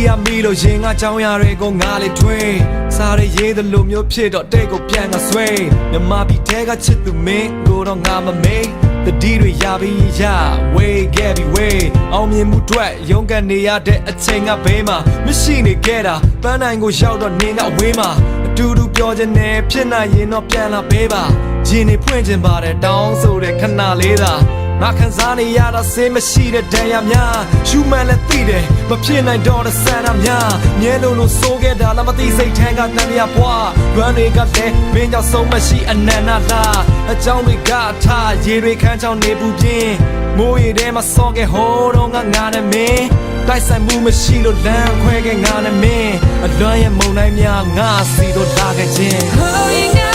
ရမီလို့ရင်ငါကြောင်းရတွေကိုငါလေးထွင်းစားရရေးသလိုမျိုးဖြစ်တော့တဲ့ကိုပြန်ကဆွဲမြမပြီးတဲကချစ်သူမင်းကိုတော့ငါမမေးတတိတွေရပြီးရ way get be way အောင်မြင်မှုအတွက်ရုန်းကန်နေရတဲ့အချိန်ကဘေးမှာမရှိနေခဲ့တာပန်းနိုင်ကိုရောက်တော့နင်းကအဝေးမှာအတူတူပြောချင်တယ်ဖြစ်နိုင်ရင်တော့ပြန်လာပေးပါဂျင်းနေဖွင့်ချင်ပါတယ်တောင်းဆိုတဲ့ခဏလေးသာငါခံစားနေရတာစေးမရှိတဲ့ဒဏ်ရာများရှူမှန်လည်းသိတယ်မဖြစ်နိုင်တော့တဲ့ဆန္ဒများမြဲလို့ဆိုခဲ့တာလားမသိစိတ်ထဲကတန်ရပွားရန်တွေကလည်းမင်းကြောင့်ဆုံးမရှိအနန္တလားအကြောင်းတွေကထားရေတွေခန်းချောင်းနေပူပြင်းမိုးရေထဲမှာစောခဲ့ဟိုးတော့ငါနဲ့မင်းတိုက်ဆိုင်မှုမရှိလို့လမ်းခွဲခဲ့ငါနဲ့မင်းအလွမ်းရဲ့မုန်တိုင်းများငါစီတော့လာခဲ့ခြင်း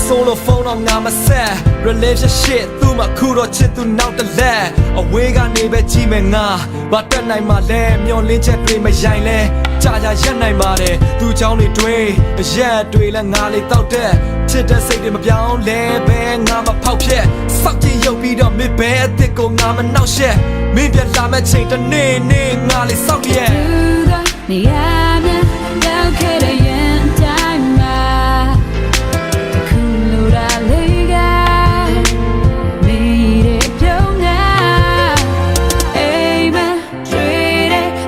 solo phone on ngam set relationship tu ma khu ro chit tu naw ta let away ga ne be ji me nga ba tat nai ma le myon lin chet twi ma yain le ja ja yat nai ma de tu chaung ni twi yat twi le nga le tauk tet chit de sait de ma pyaung le be nga ma phauk phet sauk chin yau pi do mid be a thit ko nga ma naw shet min pyan la ma chain ta ne ne nga le sauk yet ni ya mya dau ke de yin time ma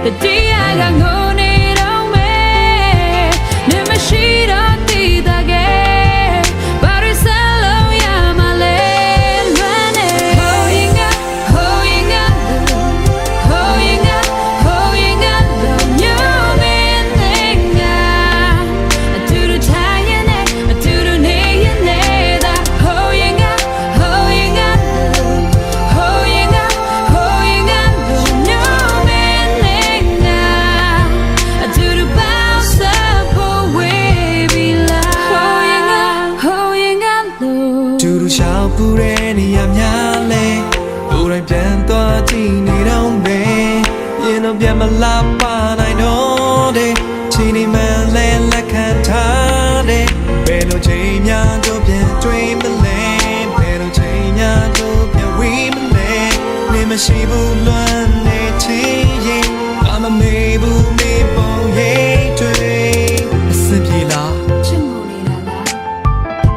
the day I got gone it on me never she don't see the game but it's a low yeah my leg running holding up the new man thing to the time to the day that holding up Shall put any of Yale, would I plan to a teeny down day? You know, be my lap, I know they teeny man lay like a tade. Bello Jania, don't be a dream the lane. Bello Jania, don't be a women lane. Name a shibu, one day, I'm a mabu, yay, trade. A simply la.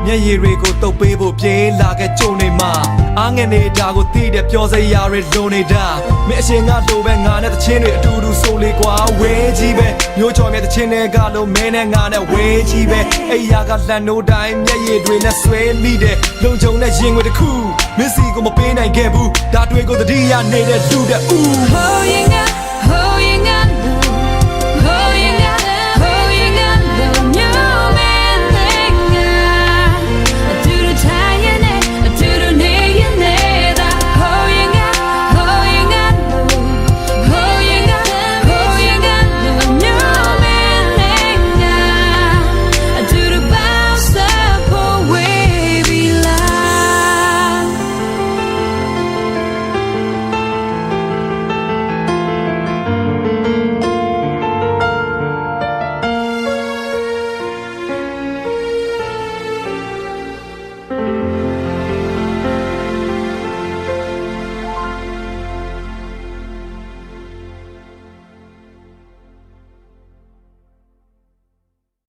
မျက်ရည်တွေကိုတုပ်ပေးဖို့ပြေးလာခဲ့ကြုံနေမှာအားငယ်နေတာကိုသိတဲ့ပြောစရာတွေလုံနေတာမင်းအရှင်ကလိုပဲငါနဲ့တချင်းတွေအတူတူဆိုလေကွာဝဲကြီးပဲမျိုးချော်မြတချင်းတွေကလို့မင်းနဲ့ငါနဲ့ဝဲကြီးပဲအိယာကလှန်နိုးတိုင်းမျက်ရည်တွေနဲ့ဆွဲမိတဲ့လုံခြုံတဲ့ရင်ွယ်တစ်ခုမင်းစီကိုမပေးနိုင်ခဲ့ဘူးဒါတွေကိုတတိယနေတဲ့လူတဲ့ဦး Oh yeah